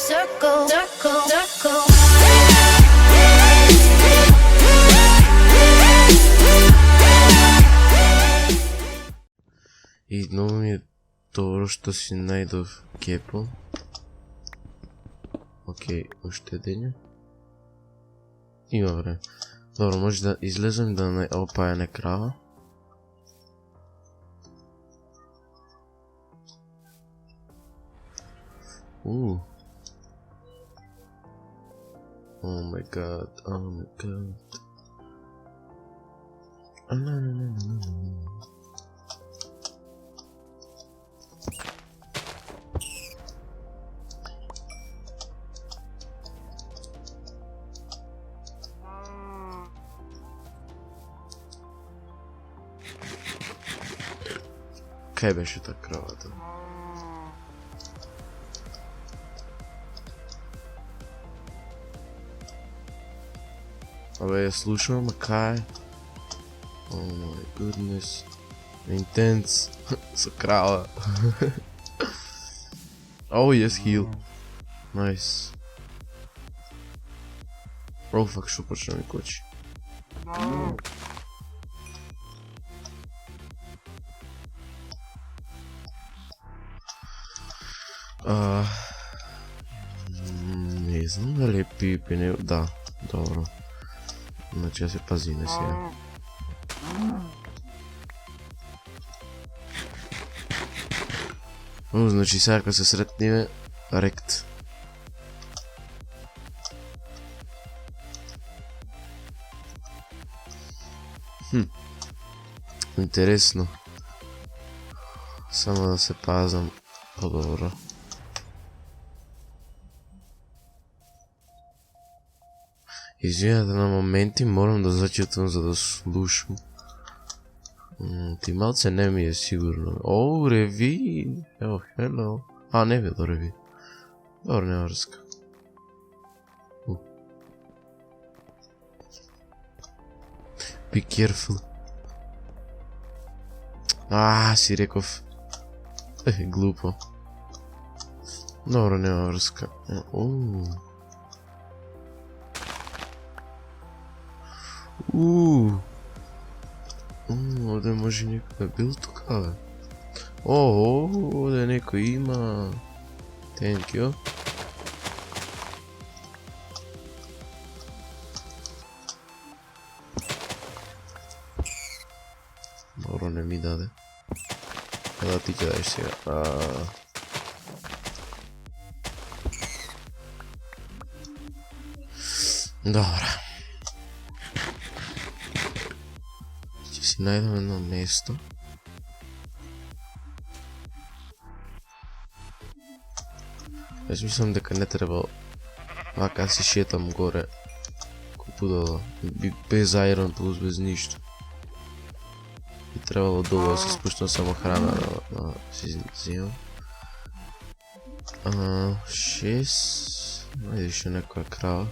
circle, circle, circle. И многу ми е добро што си најдов кепо. Океј, уште дења. Има време. Добро, може да излезем да не опајане крава. Oh my god, oh my god. Oh, no. Кај беше та кравата? Абе, ја слушам, а кај? Oh my goodness. Intense. Со крава. Oh, yes, heal. Nice. Oh, fuck, што почна ми кочи. Не знам дали е пипи, не... Да, добро. Значи ја се пазиме сега. Значи сега кога се сретниме, рект. Интересно. Само да се пазам по-добро. Извинете, на моменти морам да зачитам за да слушам. Ти малце не ми е сигурно. О, реви! Ево, хело. А, не видо реви. Добро, нема врска. Be careful. Си реков. Глупо. Добро, нема врска. Овде може некој да бил тука, бе. Овде некој има. Thank you. Добро, не ми даде. Да ти ќе даеш сега. Добро. Си најдам едно место. Јас мислам дека не треба вака си шетам горе купудала без Iron Plus, без ништо. Би требало долу да се спуштам само храна да си взимам. 6. Ајде уште некоја крава.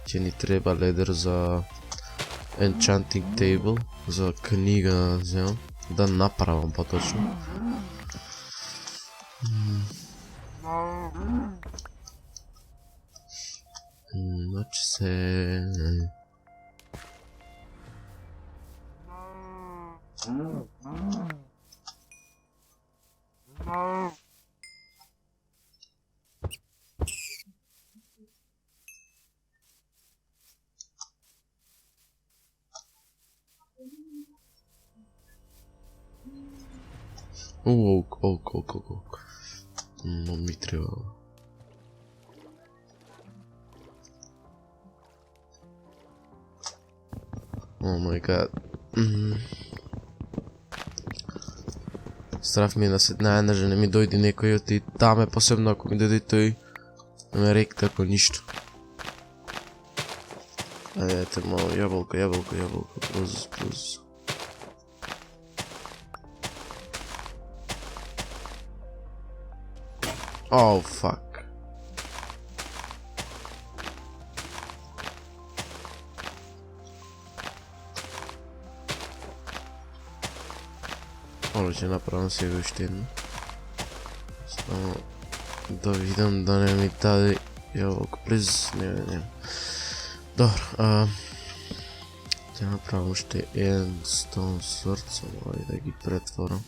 Ќе ни треба ледер за Enchanting Table, за книга да вземам, да направам поточно. Значи се... Ок. Но ми треба. О май гад. Страв ми е наседна да не ми дојде некој и таме, посебно ако ми дојде тој ме ректа ако ништо. Ајдете мало, јаболка, плюс. Oh, fuck. Може ќе направам сега уште едно. Само Да видам да не ми даде јавок приз. Не. Добро, ќе направам уште еден stone sword, само да ги претворам.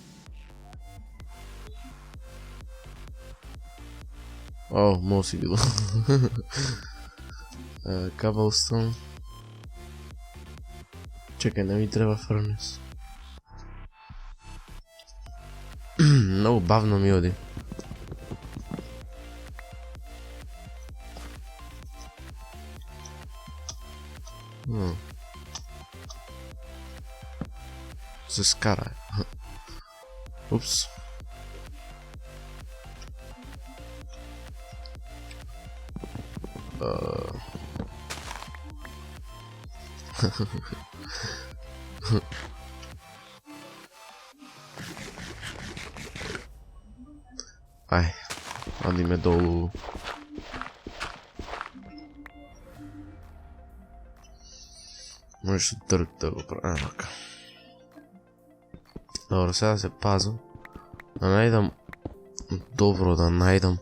О, може си било. Cobblestone. Чекај, не ми треба furnace. Многу бавно ми оди. Се скара. Упс. Ај, ади ме долу. Можеш трк да го прави, така. Добро, сега се пазам. Да најдам добро, да најдам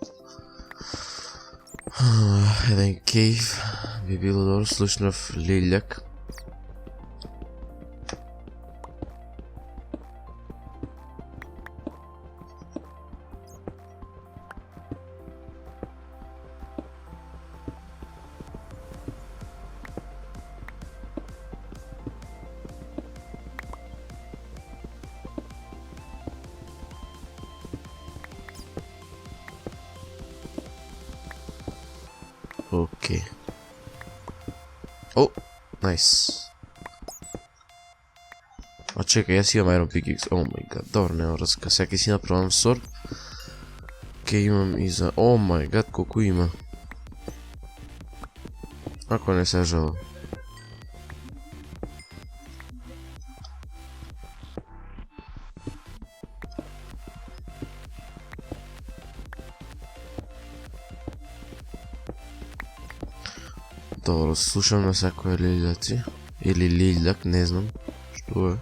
еден кейв. Би било добро, слушнав лилјак. Окей. О, најс. А чекај, јас имам Iron Pickaxe. О мај гад, добро, нема врска. Сега ќе си направам сор. Ке имам и за... О мај гад, колку има. Ако не се жала. Добро, слушам на секој лилјаци. Или лилјак, не знам што е.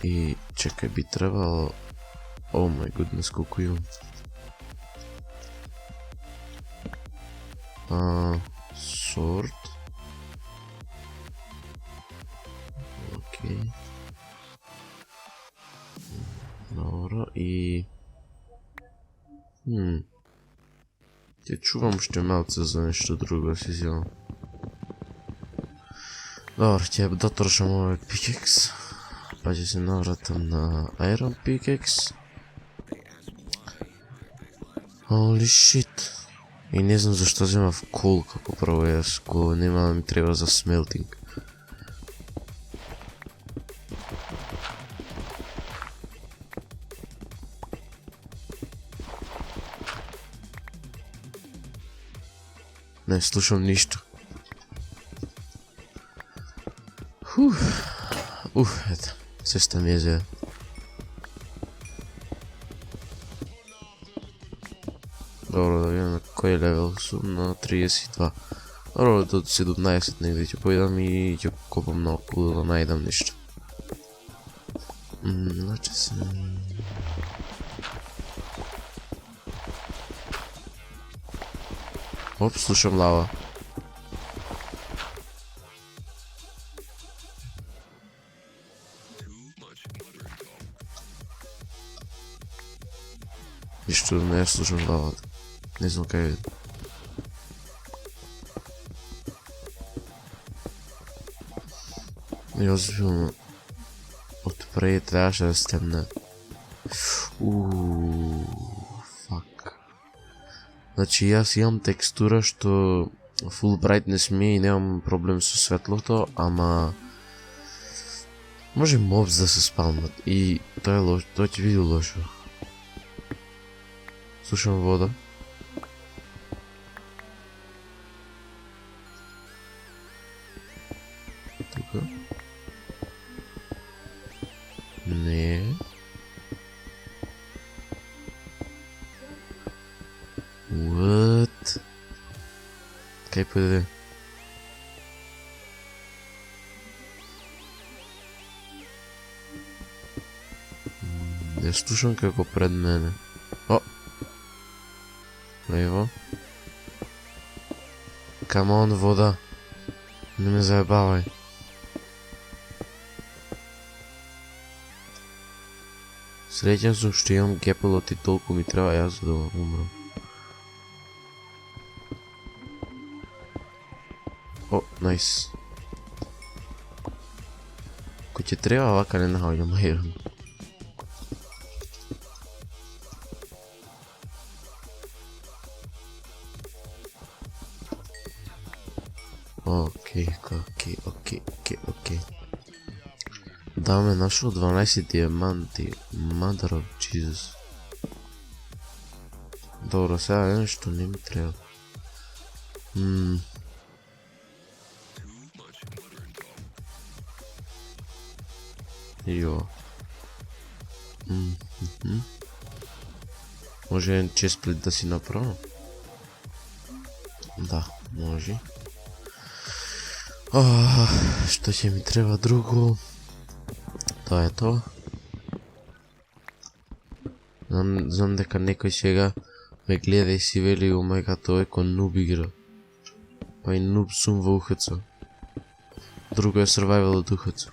И чекај, би требало... О мај гуднес, колку имам. Сорт. Окей. Добро, и... Ќе чувам уште малце за нешто друго, си зелам. Добро, ќе дотршам овој пикекс. Па ќе се навратам на Iron Pickaxe. Holy shit. И не знам зашто земав кол како прво јас, кол нема да ми треба за смелтинг. Не слушам ништо. Ето, сеста ми е зеја. Добро, да видам на кој левел сум, на 32. Добро, до 17 негде ќе појдам и ќе копам наоколу да најдам ништо. Значи се... Оп, слушам лава. Ништо не ја слушам лавата. Не знам кај е. И озбилно од пред требаше да стемне. Фак. Значи јас имам текстура што full brightness ми и немам проблем со светлото, ама може мобс да се спалнат и тоа е лошо, тоа ќе биде лошо. Слушам вода. Тука. Не. What? Кај појде? Не слушам како пред мене. О! Ево. Камон, вода. Не ме заебавај. Среќен сум што имам кепелот и толку ми треба јас за да умрам. О, најс. Кој ќе треба вака не наоѓам ајрон. Окей. Да, ме нашол 12 диаманти. Mother of Jesus. Добро, сега е нешто не ми треба. Јо. Може еден честплит да си направам? Да, може. Што ќе ми треба друго? Тоа е тоа. Знам дека некој сега ме гледа и си вели, омега тој ко нуб игра. Па и нуб сум во УХЦ. Друго е survival од УХЦ.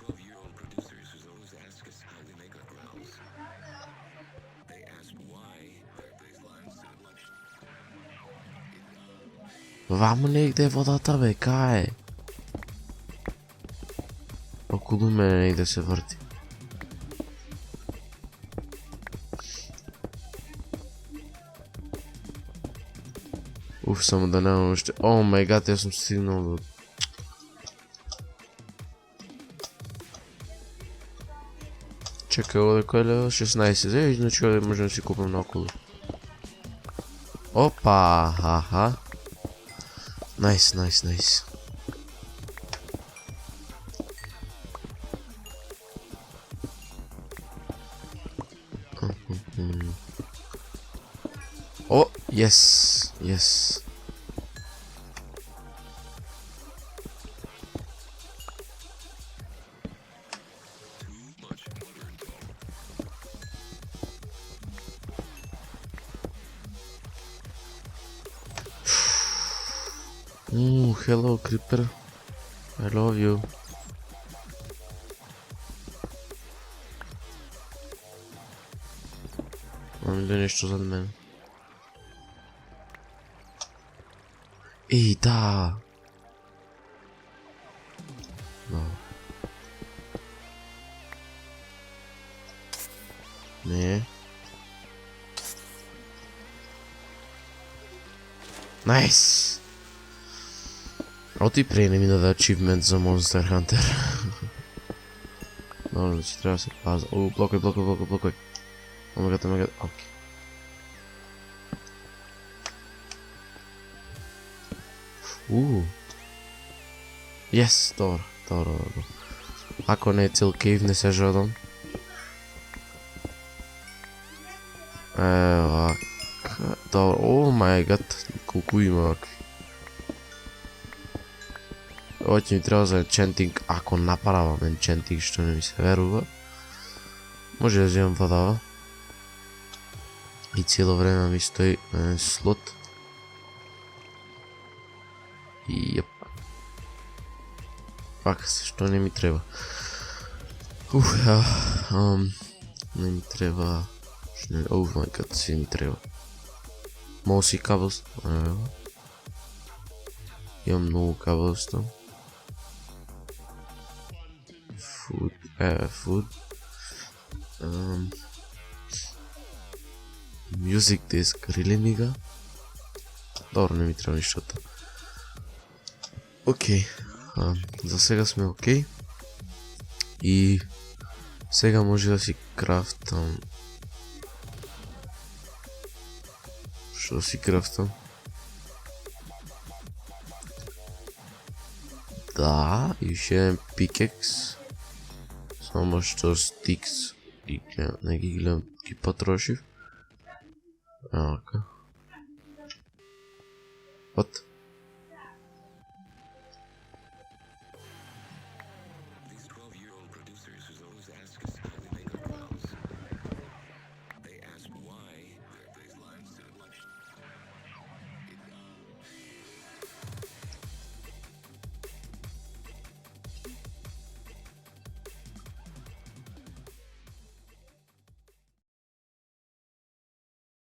Ваму негде е водата бе, кај е? Околу мене негде се врти. Само да немам уште. О мај гад, јас сум стигнал до... Чекај, оде кој е левел 16, значи оде можем да си купам наоколу. Опа, аха. Најс. О, yes. Hello Creeper. I love you. Mam нешто зад мене. Еј, да. No. Не. Nice. Оти преј не ми даде achievement за Monster Hunter. Добро, значи треба да се паза. О, блокој. Омегат, окей. Yes, добро. Ако не е цел кейв, не се жадам. Вака. Добро, о мај гад, колку има вакви. Ова ќе ми треба за енчентинг, ако направам енчентинг, што не ми се верува. Може да вземам водава. И цело време ми стои слот. И јеп. Пака се, што не ми треба. Не ми треба... Oh my god, се ми треба. Моси кабелс. Имам многу кабелс там. Food. Music disk, рили мига? Добро, не ми треба ништо. Окей. За сега сме окей. И сега може да си крафтам. Што си крафтам? Да, уште еден пикекс. Само што стикс не ги гледам, ги потрошив. Ака. What?